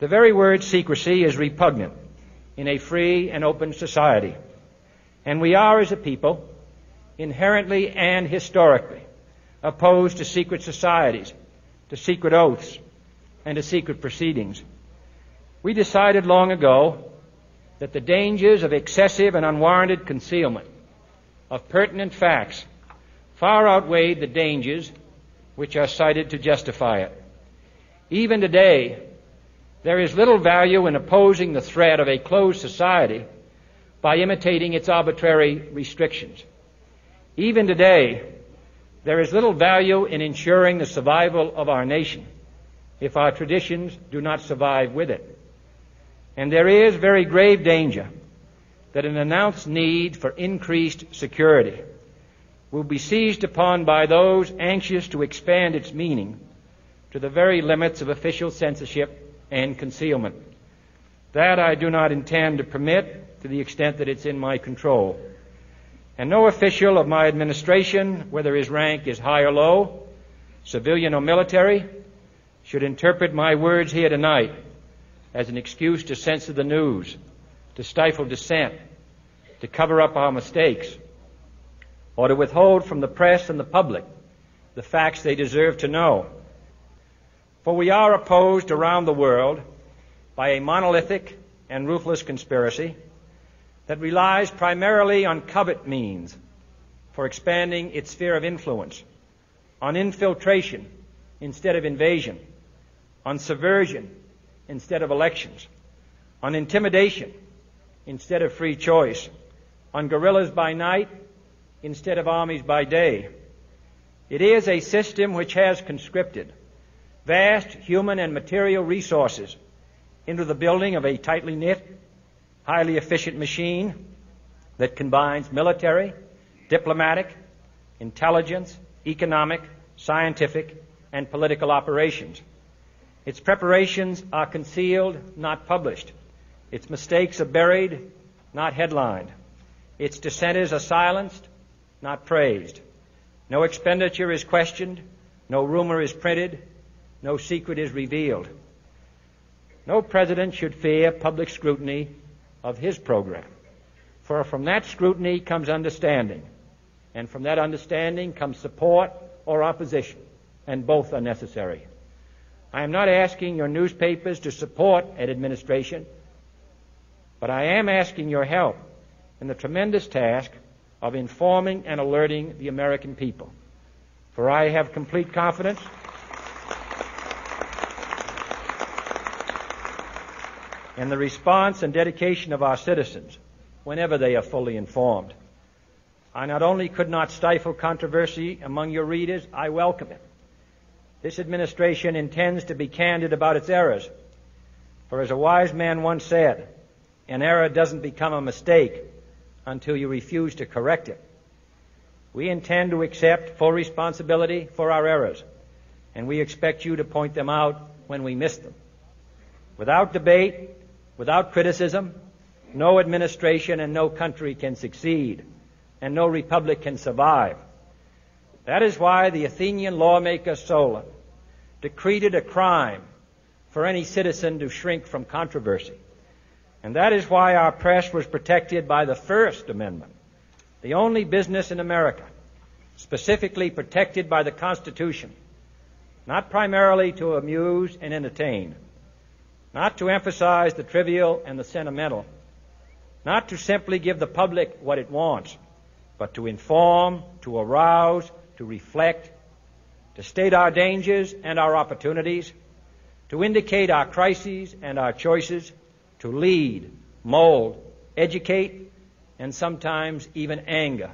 The very word secrecy is repugnant in a free and open society, and we are, as a people, inherently and historically opposed to secret societies, to secret oaths, and to secret proceedings. We decided long ago that the dangers of excessive and unwarranted concealment of pertinent facts far outweighed the dangers which are cited to justify it. Even today, there is little value in opposing the threat of a closed society by imitating its arbitrary restrictions. Even today, there is little value in ensuring the survival of our nation if our traditions do not survive with it. And there is very grave danger that an announced need for increased security will be seized upon by those anxious to expand its meaning to the very limits of official censorship and concealment. That I do not intend to permit to the extent that it's in my control. And no official of my administration, whether his rank is high or low, civilian or military, should interpret my words here tonight as an excuse to censor the news, to stifle dissent, to cover up our mistakes, or to withhold from the press and the public the facts they deserve to know. For we are opposed around the world by a monolithic and ruthless conspiracy that relies primarily on covert means for expanding its sphere of influence, on infiltration instead of invasion, on subversion instead of elections, on intimidation instead of free choice, on guerrillas by night instead of armies by day. It is a system which has conscripted vast human and material resources into the building of a tightly knit, highly efficient machine that combines military, diplomatic, intelligence, economic, scientific, and political operations. Its preparations are concealed, not published. Its mistakes are buried, not headlined. Its dissenters are silenced, not praised. No expenditure is questioned, no rumor is printed, no secret is revealed. No president should fear public scrutiny of his program, for from that scrutiny comes understanding, and from that understanding comes support or opposition, and both are necessary. I am not asking your newspapers to support an administration, but I am asking your help in the tremendous task of informing and alerting the American people. For I have complete confidence in the response and dedication of our citizens whenever they are fully informed. I not only could not stifle controversy among your readers, I welcome it. This administration intends to be candid about its errors. For as a wise man once said, an error doesn't become a mistake until you refuse to correct it. We intend to accept full responsibility for our errors, and we expect you to point them out when we miss them. Without debate, without criticism, no administration and no country can succeed, and no republic can survive. That is why the Athenian lawmaker Solon decreed it a crime for any citizen to shrink from controversy. And that is why our press was protected by the First Amendment, the only business in America specifically protected by the Constitution, not primarily to amuse and entertain, not to emphasize the trivial and the sentimental, not to simply give the public what it wants, but to inform, to arouse, to reflect, to state our dangers and our opportunities, to indicate our crises and our choices, to lead, mold, educate, and sometimes even anger